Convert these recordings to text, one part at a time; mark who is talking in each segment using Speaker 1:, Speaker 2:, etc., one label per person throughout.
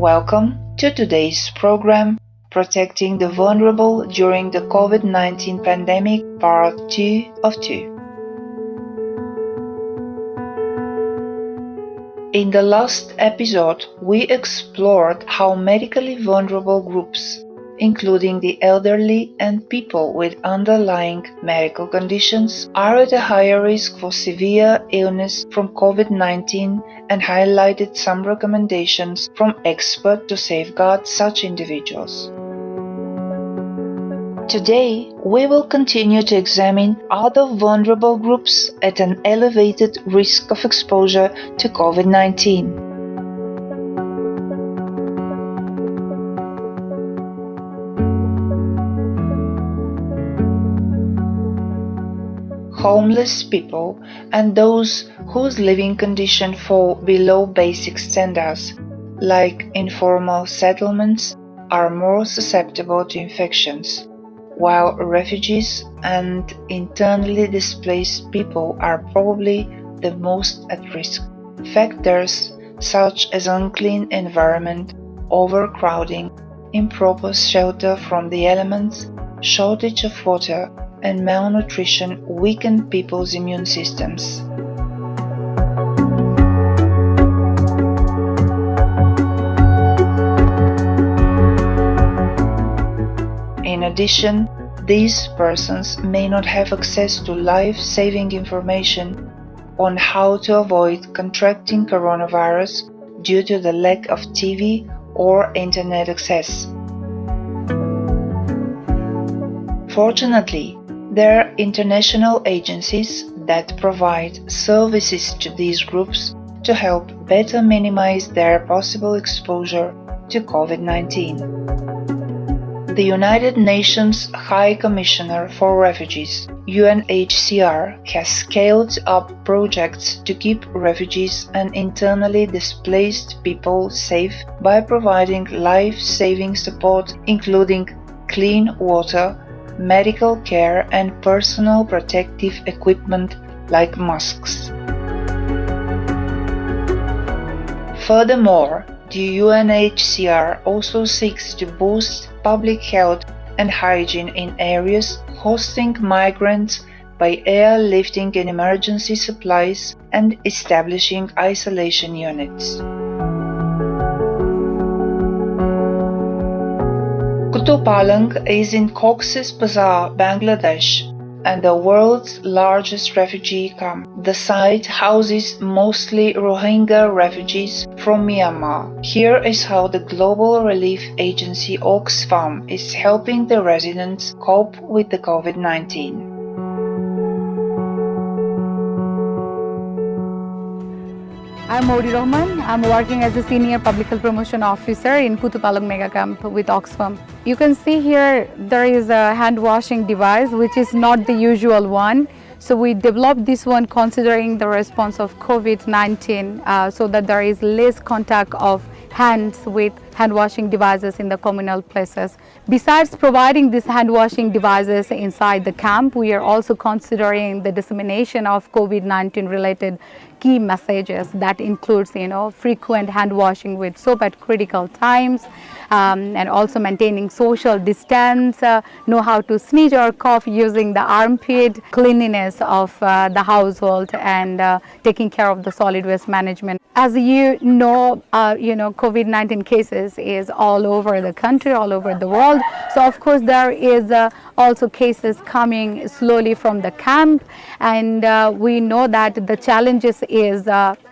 Speaker 1: Welcome to today's program, Protecting the Vulnerable During the COVID-19 Pandemic, Part 2 of 2. In the last episode, we explored how medically vulnerable groups, including the elderly and people with underlying medical conditions, are at a higher risk for severe illness from COVID-19 and highlighted some recommendations from experts to safeguard such individuals. Today, we will continue to examine other vulnerable groups at an elevated risk of exposure to COVID-19. Homeless people and those whose living conditions fall below basic standards, like informal settlements, are more susceptible to infections, while refugees and internally displaced people are probably the most at risk. Factors such as unclean environment, overcrowding, improper shelter from the elements, shortage of water, and malnutrition weaken people's immune systems. In addition, these persons may not have access to life-saving information on how to avoid contracting coronavirus due to the lack of TV or internet access. Fortunately, there are international agencies that provide services to these groups to help better minimize their possible exposure to COVID-19. The United Nations High Commissioner for Refugees, UNHCR, has scaled up projects to keep refugees and internally displaced people safe by providing life-saving support, including clean water, medical care, and personal protective equipment like masks. Furthermore, the UNHCR also seeks to boost public health and hygiene in areas hosting migrants by airlifting in emergency supplies and establishing isolation units. Kutupalong is in Cox's Bazar, Bangladesh, and the world's largest refugee camp. The site houses mostly Rohingya refugees from Myanmar. Here is how the global relief agency Oxfam is helping the residents cope with the COVID-19.
Speaker 2: I'm Modi Rahman. I'm working as a Senior Public Health Promotion Officer in Kutupalong Mega Camp with Oxfam. You can see here there is a hand washing device which is not the usual one. So we developed this one considering the response of COVID-19 so that there is less contact of hands with hand washing devices in the communal places. Besides providing these hand washing devices inside the camp, we are also considering the dissemination of COVID-19 related key messages that includes, frequent hand washing with soap at critical times, and also maintaining social distance, know how to sneeze or cough using the armpit, cleanliness of the household, and taking care of the solid waste management. As you know, COVID-19 cases is all over the country, all over the world. So of course there is also cases coming slowly from the camp, and we know that the challenges is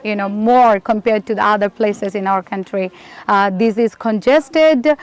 Speaker 2: more compared to the other places in our country. This is congested.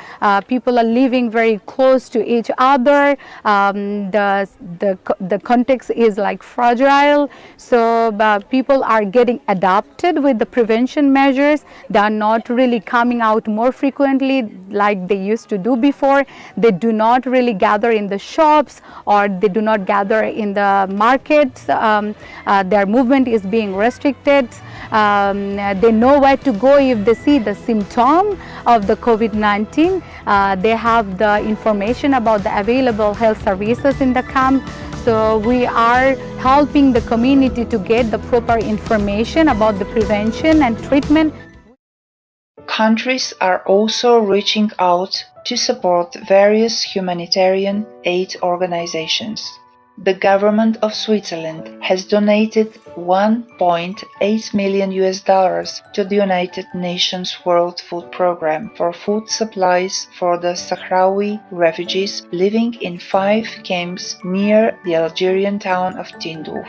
Speaker 2: People are living very close to each other. The context is like fragile. So people are getting adapted with the prevention measures. They are not really coming out more frequently like they used to do before. They do not really gather in the shops, or they do not gather in the markets. Their movement is being restricted. They know where to go if they see the symptom of the COVID-19. They have the information about the available health services in the camp. So we are helping the community to get the proper information about the prevention and treatment.
Speaker 1: Countries are also reaching out to support various humanitarian aid organizations. The government of Switzerland has donated $1.8 million to the United Nations World Food Programme for food supplies for the Sahrawi refugees living in 5 camps near the Algerian town of Tindouf.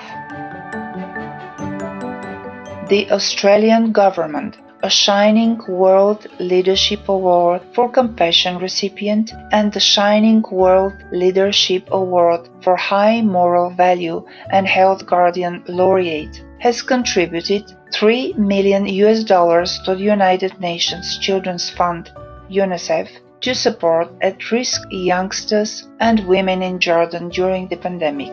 Speaker 1: The Australian government, a Shining World Leadership Award for Compassion recipient, and the Shining World Leadership Award for High Moral Value and Health Guardian Laureate, has contributed $3 million to the United Nations Children's Fund, UNICEF, to support at-risk youngsters and women in Jordan during the pandemic.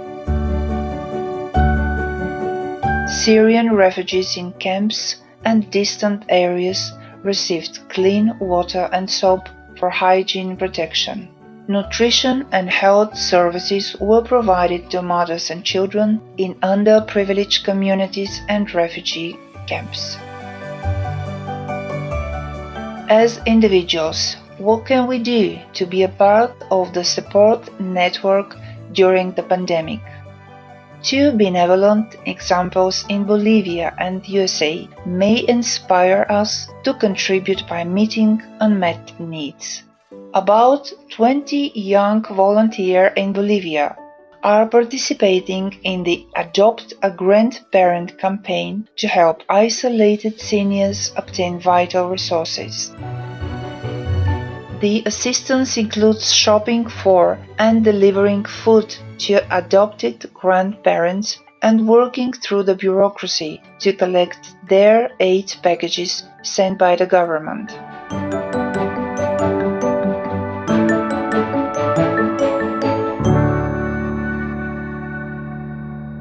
Speaker 1: Syrian refugees in camps and distant areas received clean water and soap for hygiene protection. Nutrition and health services were provided to mothers and children in underprivileged communities and refugee camps. As individuals, what can we do to be a part of the support network during the pandemic? Two benevolent examples in Bolivia and USA may inspire us to contribute by meeting unmet needs. About 20 young volunteers in Bolivia are participating in the Adopt a Grandparent campaign to help isolated seniors obtain vital resources. The assistance includes shopping for and delivering food to adopted grandparents and working through the bureaucracy to collect their aid packages sent by the government.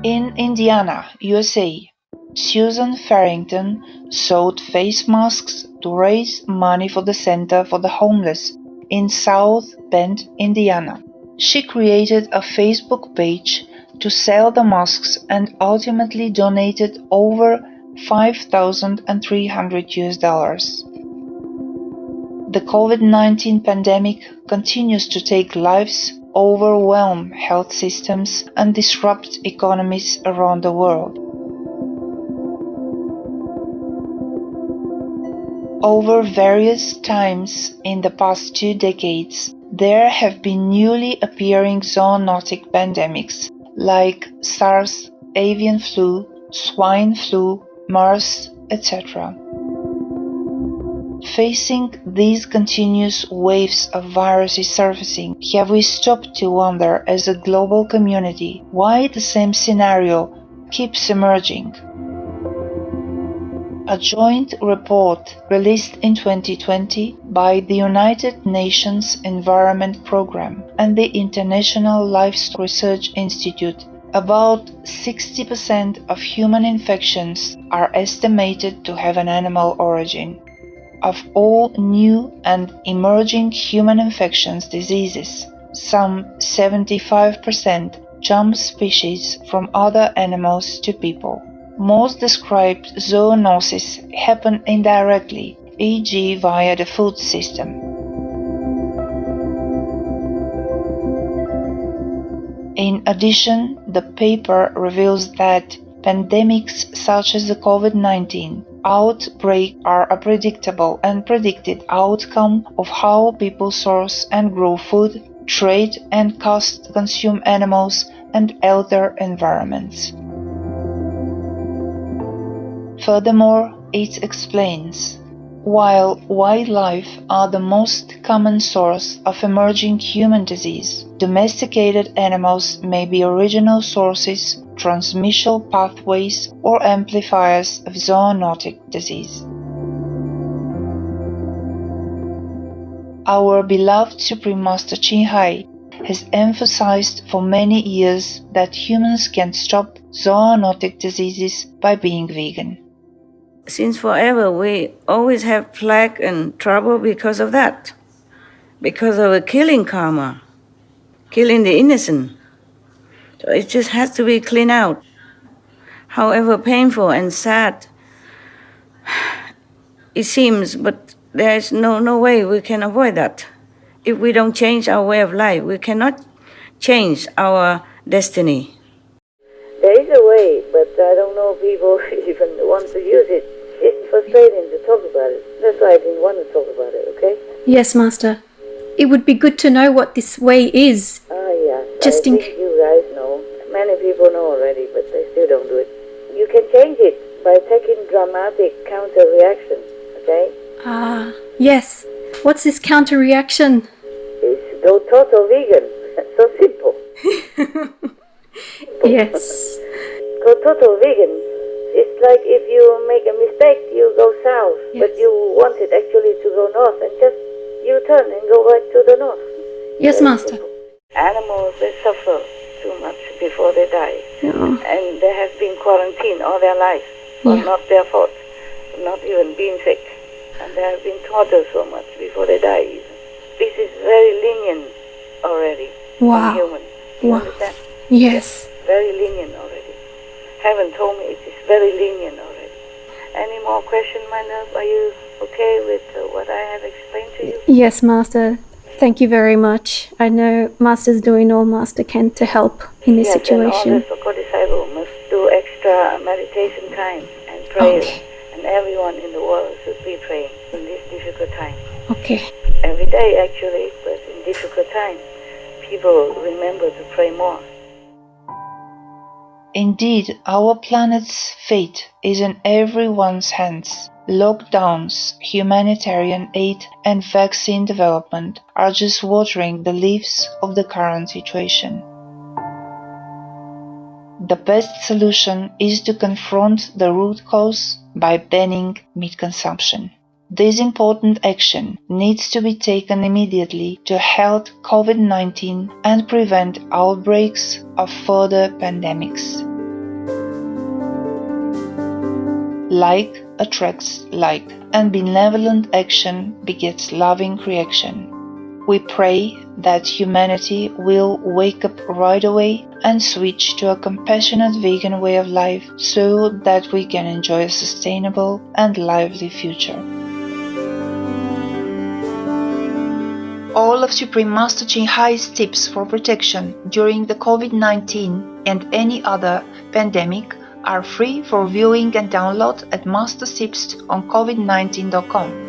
Speaker 1: In Indiana, USA, Susan Farrington sewed face masks to raise money for the Center for the Homeless in South Bend, Indiana. She created a Facebook page to sell the masks and ultimately donated over $5,300. The COVID-19 pandemic continues to take lives, overwhelm health systems, and disrupt economies around the world. Over various times in the past 2 decades, there have been newly appearing zoonotic pandemics like SARS, avian flu, swine flu, MERS, etc. Facing these continuous waves of viruses surfacing, have we stopped to wonder as a global community why the same scenario keeps emerging? A joint report released in 2020 by the United Nations Environment Programme and the International Livestock Research Institute, about 60% of human infections are estimated to have an animal origin. Of all new and emerging human infectious diseases, some 75% jump species from other animals to people. Most described zoonoses happen indirectly, e.g. via the food system. In addition, the paper reveals that pandemics such as the COVID-19 outbreak are a predictable and predicted outcome of how people source and grow food, trade and consume animals, and alter environments. Furthermore, it explains, while wildlife are the most common source of emerging human disease, domesticated animals may be original sources, transmission pathways, or amplifiers of zoonotic disease. Our beloved Supreme Master Thanh Hải has emphasized for many years that humans can stop zoonotic diseases by being vegan.
Speaker 3: Since forever, we always have plague and trouble because of that, because of a killing karma, killing the innocent. So it just has to be cleaned out. However painful and sad it seems, but there is no way we can avoid that. If we don't change our way of life, we cannot change our destiny. There is a way, but I don't know if people even want to use it. It's frustrating to talk about it. That's why I didn't want to talk about it, okay?
Speaker 4: Yes, Master. It would be good to know what this way is.
Speaker 3: Yes.
Speaker 4: Just
Speaker 3: I think you guys know. Many people know already, but they still don't do it. You can change it by taking dramatic counter-reaction, okay?
Speaker 4: Yes. What's this counter-reaction?
Speaker 3: It's go total vegan. So simple.
Speaker 4: Yes.
Speaker 3: Go total vegan. It's like if you make a mistake, you go south, but you wanted actually to go north, and just you turn and go back to the north.
Speaker 4: Yes, Master.
Speaker 3: Animals, they suffer too much before they die. And they have been quarantined all their life. Well, not their fault. Not even being sick. And they have been tortured so much before they die even. This is very lenient already.
Speaker 4: Wow.
Speaker 3: Human. You understand?
Speaker 4: Yes.
Speaker 3: Very lenient already. Heaven told me it is very lenient already. Any more question, my love? Are you okay with what I have explained to you?
Speaker 4: Yes, Master. Thank you very much. I know Master's doing all Master can to help in this situation.
Speaker 3: And all the so-called disciples must do extra meditation time and prayer.
Speaker 4: Okay.
Speaker 3: And everyone in the world should be praying in this difficult time.
Speaker 4: Okay.
Speaker 3: Every day, actually, but in difficult time, people remember to pray more.
Speaker 1: Indeed, our planet's fate is in everyone's hands. Lockdowns, humanitarian aid, and vaccine development are just watering the leaves of the current situation. The best solution is to confront the root cause by banning meat consumption. This important action needs to be taken immediately to halt COVID-19 and prevent outbreaks of further pandemics. Like attracts like, and benevolent action begets loving reaction. We pray that humanity will wake up right away and switch to a compassionate vegan way of life so that we can enjoy a sustainable and lively future. All of Supreme Master Ching Hai's tips for protection during the COVID-19 and any other pandemic are free for viewing and download at mastertips on covid19.com.